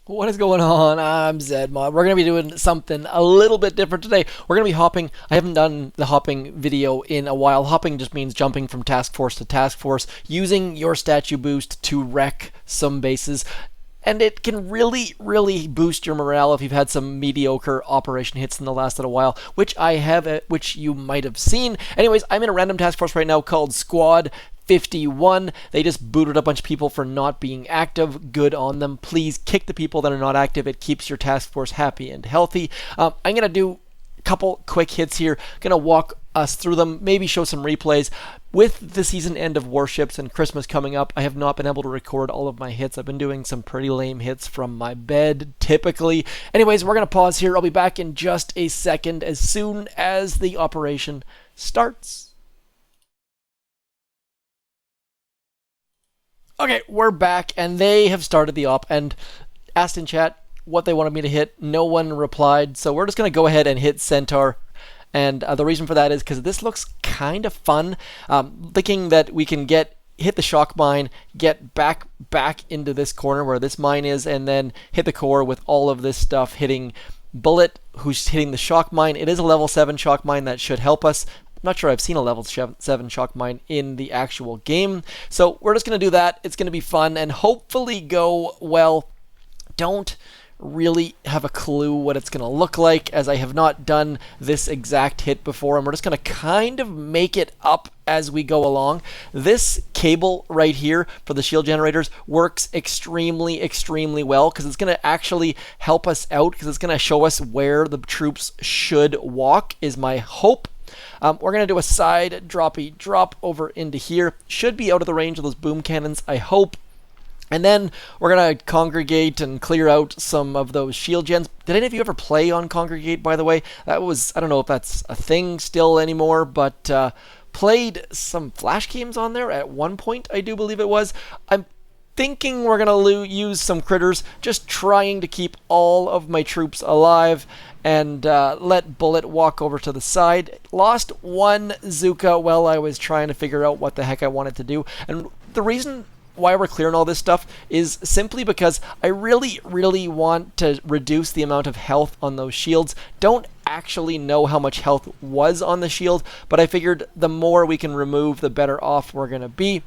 What is going on? I'm Zedmod. We're going to be doing something a little bit different today. We're going to be hopping. I haven't done the hopping video in a while. Hopping just means jumping from task force to task force, using your statue boost to wreck some bases. And it can really, really boost your morale if you've had some mediocre operation hits in the last little while, which I have, which you might have seen. Anyways, I'm in a random task force right now called Squad 51. They just booted a bunch of people for not being active. Good on them. Please kick the people that are not active. It keeps your task force happy and healthy. I'm going to do a couple quick hits here. Going to walk us through them, maybe show some replays. With the season end of Warships and Christmas coming up, I have not been able to record all of my hits. I've been doing some pretty lame hits from my bed, typically. Anyways, we're going to pause here. I'll be back in just a second as soon as the operation starts. Okay, we're back, and they have started the op, and asked in chat what they wanted me to hit. No one replied, so we're just going to go ahead and hit Centaur. And the reason for that is because this looks kind of fun. Thinking that we can hit the shock mine, get back into this corner where this mine is, and then hit the core with all of this stuff hitting Bullet, who's hitting the shock mine. It is a level 7 shock mine that should help us. I'm not sure I've seen a level 7 shock mine in the actual game. So we're just going to do that. It's going to be fun and hopefully go well. Don't really have a clue what it's going to look like, as I have not done this exact hit before, and we're just going to kind of make it up as we go along. This cable right here for the shield generators works extremely, extremely well, because it's going to actually help us out, because it's going to show us where the troops should walk, is my hope. We're going to do a side droppy drop over into here. Should be out of the range of those boom cannons, I hope. And then we're going to congregate and clear out some of those shield gens. Did any of you ever play on congregate, by the way? That was, I don't know if that's a thing still anymore, but played some flash games on there at one point, I do believe it was. I'm thinking we're going to use some critters, just trying to keep all of my troops alive and let Bullet walk over to the side. Lost one Zuka while I was trying to figure out what the heck I wanted to do. And the reason why we're clearing all this stuff is simply because I really, really want to reduce the amount of health on those shields. Don't actually know how much health was on the shield, but I figured the more we can remove, the better off we're going to be.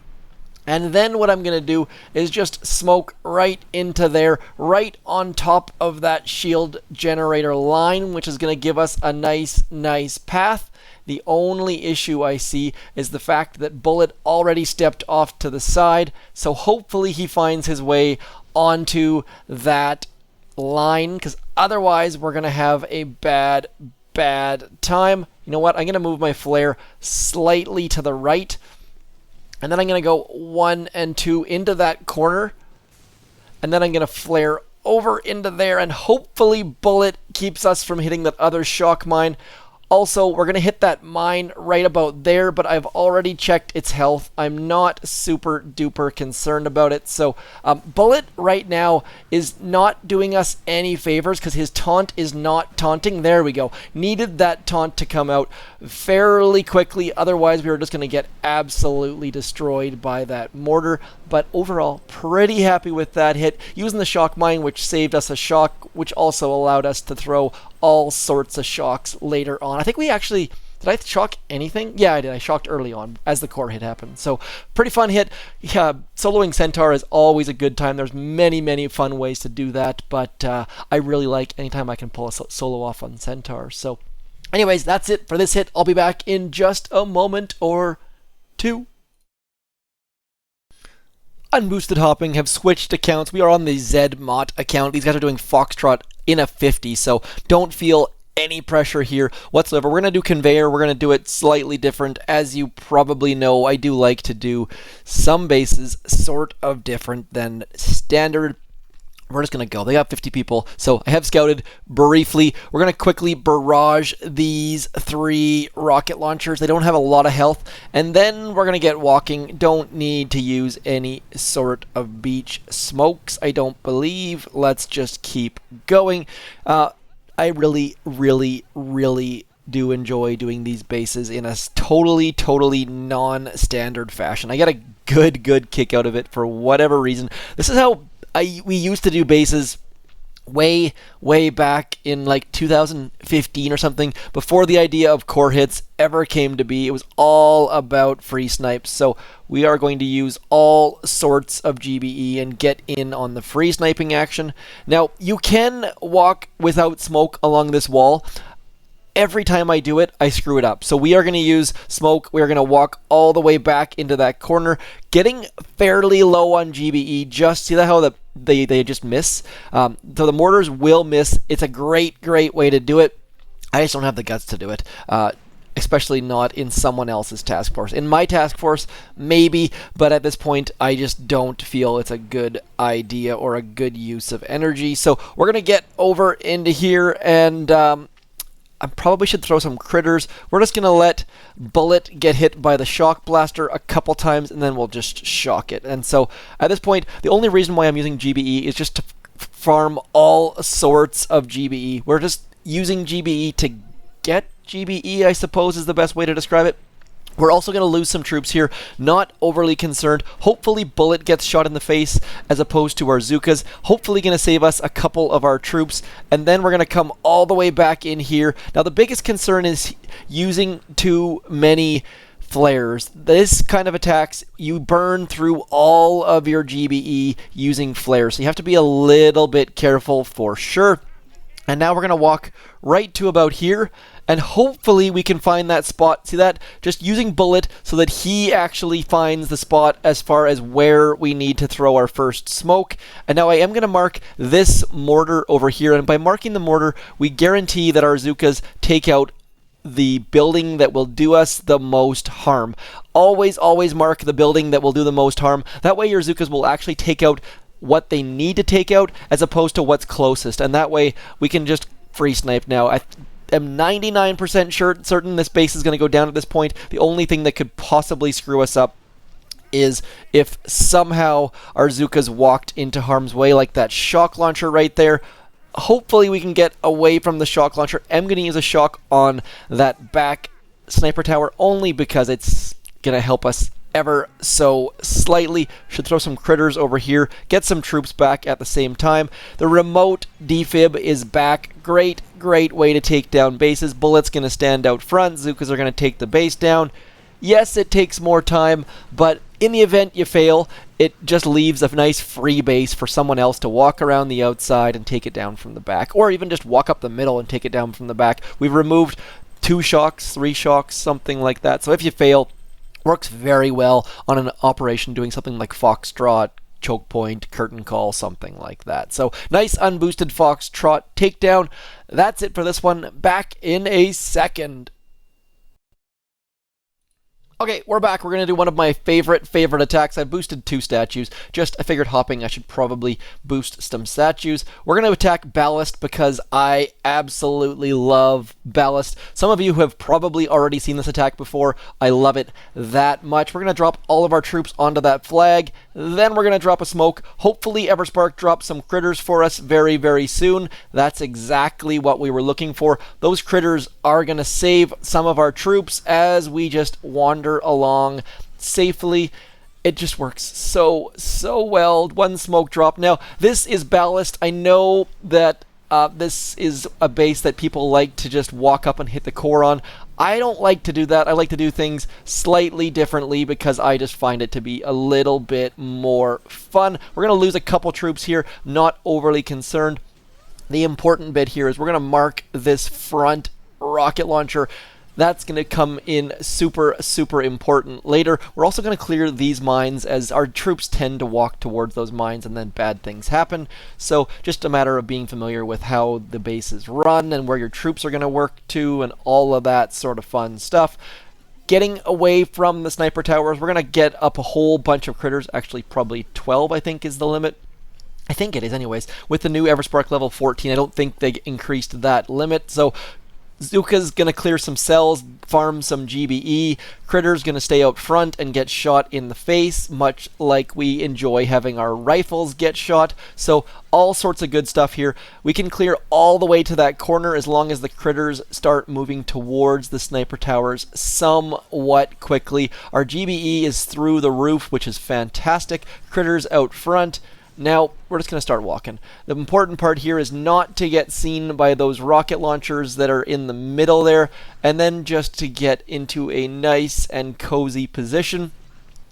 And then what I'm going to do is just smoke right into there, right on top of that shield generator line, which is going to give us a nice path. The only issue I see is the fact that Bullet already stepped off to the side, so hopefully he finds his way onto that line, because otherwise we're going to have a bad time. You know what? I'm going to move my flare slightly to the right, and then I'm going to go 1 and 2 into that corner, and then I'm going to flare over into there, and hopefully Bullet keeps us from hitting that other shock mine. Also, we're going to hit that mine right about there, but I've already checked its health. I'm not super duper concerned about it. So Bullet right now is not doing us any favors because his taunt is not taunting. There we go. Needed that taunt to come out fairly quickly. Otherwise, we were just going to get absolutely destroyed by that mortar. But overall, pretty happy with that hit. Using the shock mine, which saved us a shock, which also allowed us to throw all sorts of shocks later on. I think we actually... Did I shock anything? Yeah, I did. I shocked early on as the core hit happened. So, pretty fun hit. Yeah, soloing Centaur is always a good time. There's many fun ways to do that, but I really like anytime I can pull a solo off on Centaur. So, anyways, that's it for this hit. I'll be back in just a moment or two. Unboosted Hopping have switched accounts. We are on the Zedmot account. These guys are doing Foxtrot in a 50, so don't feel any pressure here whatsoever. We're going to do Conveyor. We're going to do it slightly different. As you probably know, I do like to do some bases sort of different than standard. We're just going to go. They got 50 people, so I have scouted briefly. We're going to quickly barrage these 3 rocket launchers. They don't have a lot of health, and then we're going to get walking. Don't need to use any sort of beach smokes, I don't believe. Let's just keep going. I really do enjoy doing these bases in a totally non-standard fashion. I get a good kick out of it for whatever reason. This is how we used to do bases way back in like 2015 or something, before the idea of core hits ever came to be. It was all about free snipes. So we are going to use all sorts of GBE and get in on the free sniping action. Now, you can walk without smoke along this wall. Every time I do it, I screw it up. So we are going to use smoke. We are going to walk all the way back into that corner, getting fairly low on GBE. Just see how they just miss. So the mortars will miss. It's a great way to do it. I just don't have the guts to do it. Especially not in someone else's task force. In my task force, maybe, but at this point, I just don't feel it's a good idea or a good use of energy. So we're going to get over into here, and I probably should throw some critters. We're just going to let Bullet get hit by the shock blaster a couple times, and then we'll just shock it. And so at this point, the only reason why I'm using GBE is just to farm all sorts of GBE. We're just using GBE to get GBE, I suppose is the best way to describe it. We're also going to lose some troops here, not overly concerned. Hopefully Bullet gets shot in the face as opposed to our Zookas. Hopefully going to save us a couple of our troops, and then we're going to come all the way back in here. Now the biggest concern is using too many flares. This kind of attacks, you burn through all of your GBE using flares, so you have to be a little bit careful for sure. And now we're going to walk right to about here, and hopefully we can find that spot. See that? Just using Bullet so that he actually finds the spot as far as where we need to throw our first smoke. And now I am going to mark this mortar over here, and by marking the mortar, we guarantee that our Zookas take out the building that will do us the most harm. Always mark the building that will do the most harm. That way your Zookas will actually take out what they need to take out as opposed to what's closest, and that way we can just free snipe. Now I am 99% certain this base is going to go down at this point. The only thing that could possibly screw us up is if somehow our Zookas walked into harm's way, like that shock launcher right there. Hopefully we can get away from the shock launcher. I'm going to use a shock on that back sniper tower only because it's going to help us ever so slightly. Should throw some critters over here, get some troops back at the same time. The remote defib is back. Great way to take down bases. Bullet's going to stand out front. Zookas are going to take the base down. Yes, it takes more time, but in the event you fail, it just leaves a nice free base for someone else to walk around the outside and take it down from the back, or even just walk up the middle and take it down from the back. We've removed 2 shocks, 3 shocks, something like that. So if you fail, works very well on an operation doing something like Foxtrot, choke point, curtain call, something like that. So nice unboosted Foxtrot takedown. That's it for this one. Back in a second. Okay, we're back. We're going to do one of my favorite attacks. I boosted 2 statues. I figured hopping, I should probably boost some statues. We're going to attack Ballast because I absolutely love Ballast. Some of you have probably already seen this attack before. I love it that much. We're going to drop all of our troops onto that flag. Then we're going to drop a smoke. Hopefully Everspark drops some critters for us very soon. That's exactly what we were looking for. Those critters are going to save some of our troops as we just wander along safely. It just works so well. 1 smoke drop. Now this is Ballast. I know that this is a base that people like to just walk up and hit the core on. I don't like to do that. I like to do things slightly differently because I just find it to be a little bit more fun. We're going to lose a couple troops here, not overly concerned. The important bit here is we're going to mark this front rocket launcher. That's going to come in super important later. We're also going to clear these mines as our troops tend to walk towards those mines and then bad things happen. So just a matter of being familiar with how the base is run and where your troops are going to work to and all of that sort of fun stuff. Getting away from the sniper towers, we're going to get up a whole bunch of critters. Actually, probably 12, I think, is the limit. I think it is anyways. With the new Everspark level 14, I don't think they increased that limit. So Zooka's going to clear some cells, farm some GBE. Critter's going to stay out front and get shot in the face, much like we enjoy having our rifles get shot. So all sorts of good stuff here. We can clear all the way to that corner as long as the critters start moving towards the sniper towers somewhat quickly. Our GBE is through the roof, which is fantastic. Critters out front. Now, we're just going to start walking. The important part here is not to get seen by those rocket launchers that are in the middle there, and then just to get into a nice and cozy position.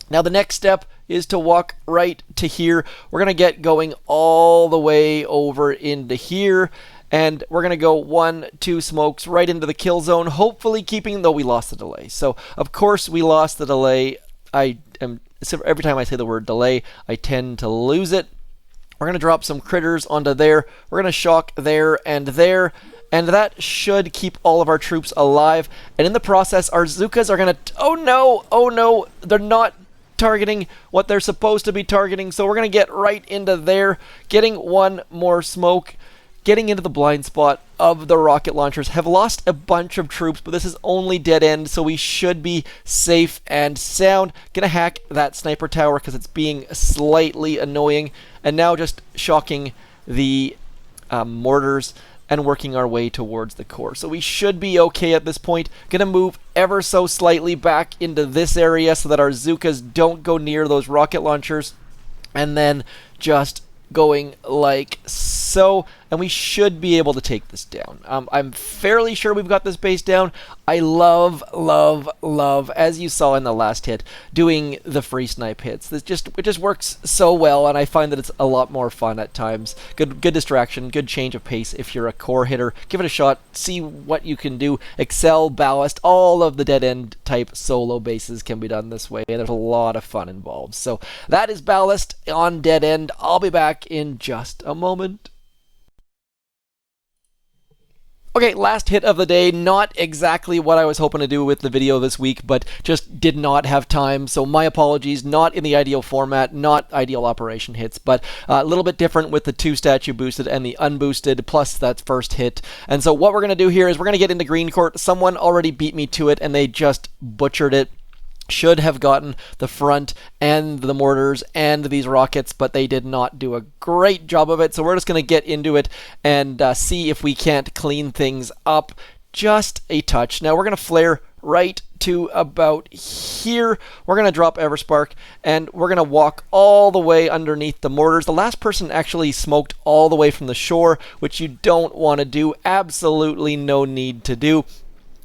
Now, the next step is to walk right to here. We're going to get going all the way over into here, and we're going to go 1, 2 smokes right into the kill zone, hopefully keeping, though we lost the delay. So, of course, we lost the delay. Every time I say the word delay, I tend to lose it. We're going to drop some critters onto there. We're going to shock there, and that should keep all of our troops alive. And in the process, our Zookas are going to... Oh no, they're not targeting what they're supposed to be targeting. So we're going to get right into there, getting 1 more smoke, getting into the blind spot of the rocket launchers. Have lost a bunch of troops, but this is only dead end, so we should be safe and sound. Gonna hack that sniper tower because it's being slightly annoying, and now just shocking the mortars and working our way towards the core. So we should be okay at this point. Gonna move ever so slightly back into this area so that our Zookas don't go near those rocket launchers, and then just going like so, and we should be able to take this down. I'm fairly sure we've got this base down. I love, as you saw in the last hit, doing the free snipe hits. It just works so well, and I find that it's a lot more fun at times. Good distraction, good change of pace if you're a core hitter. Give it a shot, see what you can do. Excel, Ballast, all of the dead end type solo bases can be done this way, and there's a lot of fun involved. So that is Ballast on dead end. I'll be back in just a moment. Okay, last hit of the day. Not exactly what I was hoping to do with the video this week, but just did not have time, so my apologies. Not in the ideal format, not ideal operation hits, but a little bit different with the 2 statue boosted and the unboosted, plus that first hit. And so what we're going to do here is we're going to get into green court. Someone already beat me to it, and they just butchered it. Should have gotten the front and the mortars and these rockets, but they did not do a great job of it. So we're just going to get into it and see if we can't clean things up just a touch. Now we're going to flare right to about here. We're going to drop Everspark, and we're going to walk all the way underneath the mortars. The last person actually smoked all the way from the shore, which you don't want to do. Absolutely no need to do.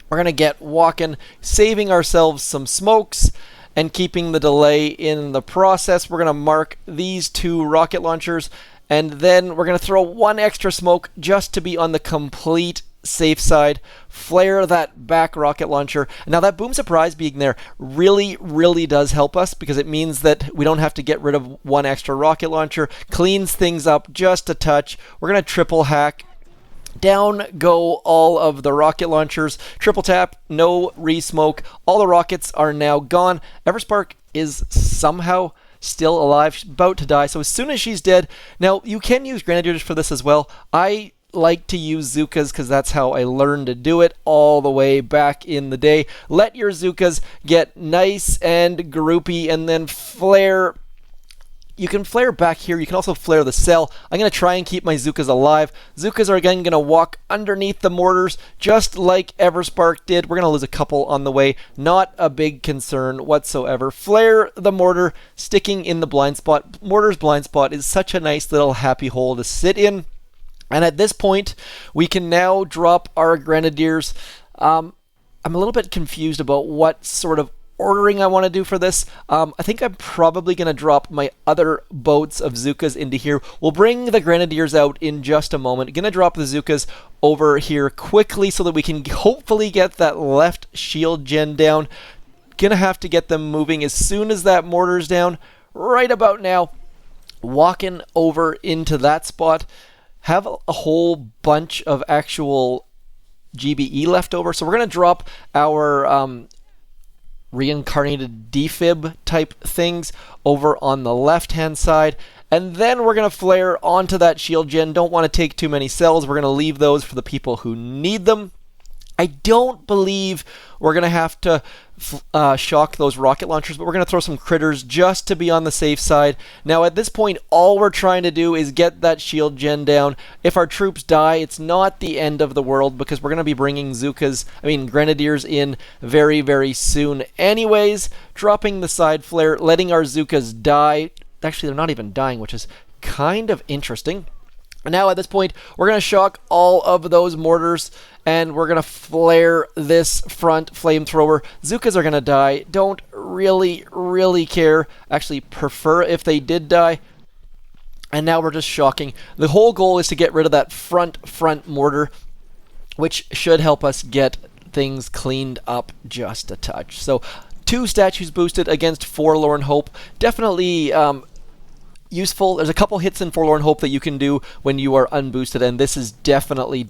We're going to get walking, saving ourselves some smokes and keeping the delay in the process. We're going to mark these 2 rocket launchers, and then we're going to throw 1 extra smoke just to be on the complete safe side. Flare that back rocket launcher. Now that boom surprise being there really does help us, because it means that we don't have to get rid of 1 extra rocket launcher. Cleans things up just a touch. We're going to triple hack. Down go all of the rocket launchers. Triple tap, no re-smoke. All the rockets are now gone. Everspark is somehow still alive, about to die. So as soon as she's dead, now you can use Grenadiers for this as well. I like to use Zookas because that's how I learned to do it all the way back in the day. Let your Zookas get nice and groupy, and then flare. You can flare back here. You can also flare the cell. I'm going to try and keep my Zookas alive. Zookas are again going to walk underneath the mortars just like Everspark did. We're going to lose a couple on the way. Not a big concern whatsoever. Flare the mortar, sticking in the blind spot. Mortar's blind spot is such a nice little happy hole to sit in. And at this point, we can now drop our Grenadiers. I'm a little bit confused about what sort of ordering I want to do for this. I think I'm probably going to drop my other boats of Zookas into here. We'll bring the Grenadiers out in just a moment. Going to drop the Zookas over here quickly so that we can hopefully get that left shield gen down. Going to have to get them moving as soon as that mortar's down. Right about now, walking over into that spot. Have a whole bunch of actual GBE left over. So we're going to drop our reincarnated defib type things over on the left hand side, and then we're going to flare onto that shield gen. Don't want to take too many cells. We're going to leave those for the people who need them. I don't believe we're going to have to shock those rocket launchers, but we're going to throw some critters just to be on the safe side. Now at this point, all we're trying to do is get that shield gen down. If our troops die, it's not the end of the world, because we're going to be bringing Grenadiers in very, very soon anyways. Dropping the side flare, letting our Zookas die. Actually, they're not even dying, which is kind of interesting. Now at this point, we're going to shock all of those mortars, and we're going to flare this front flamethrower. Zookas are going to die. Don't really care. Actually, prefer if they did die. And now we're just shocking. The whole goal is to get rid of that front mortar, which should help us get things cleaned up just a touch. So 2 statues boosted against Forlorn Hope. Definitely useful. There's a couple hits in Forlorn Hope that you can do when you are unboosted, and this is definitely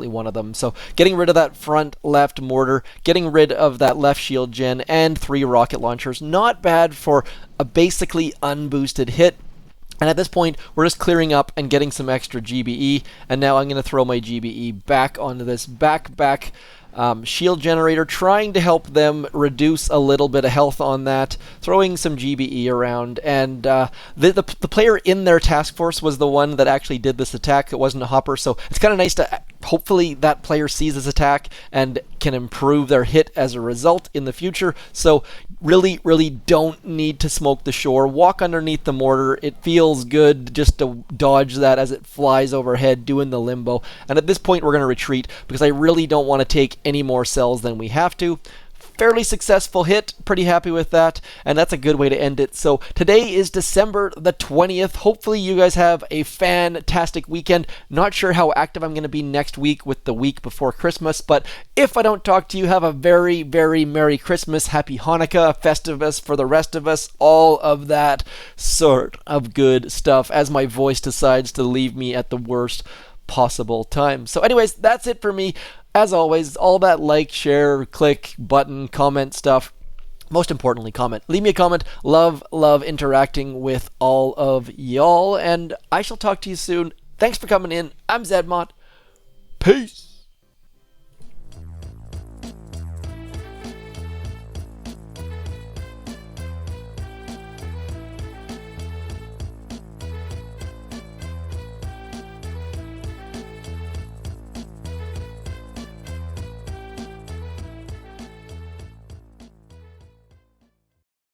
one of them. So getting rid of that front left mortar, getting rid of that left shield gen, and 3 rocket launchers. Not bad for a basically unboosted hit. And at this point, we're just clearing up and getting some extra GBE. And now I'm going to throw my GBE back onto this back shield generator, trying to help them reduce a little bit of health on that, throwing some GBE around. And the player in their task force was the one that actually did this attack. It wasn't a hopper, so it's kind of nice to hopefully that player sees this attack and can improve their hit as a result in the future. So really don't need to smoke the shore. Walk underneath the mortar. It feels good just to dodge that as it flies overhead, doing the limbo. And at this point, we're going to retreat because I really don't want to take any more cells than we have to. Fairly successful hit, pretty happy with that, and that's a good way to end it. So today is December the 20th. Hopefully you guys have a fantastic weekend. Not sure how active I'm going to be next week with the week before Christmas, but if I don't talk to you, have a very Merry Christmas, Happy Hanukkah, Festivus for the rest of us, all of that sort of good stuff as my voice decides to leave me at the worst possible time. So anyways, that's it for me. As always, all that like, share, click, button, comment stuff. Most importantly, comment. Leave me a comment. Love interacting with all of y'all, and I shall talk to you soon. Thanks for coming in. I'm Zedmont. Peace.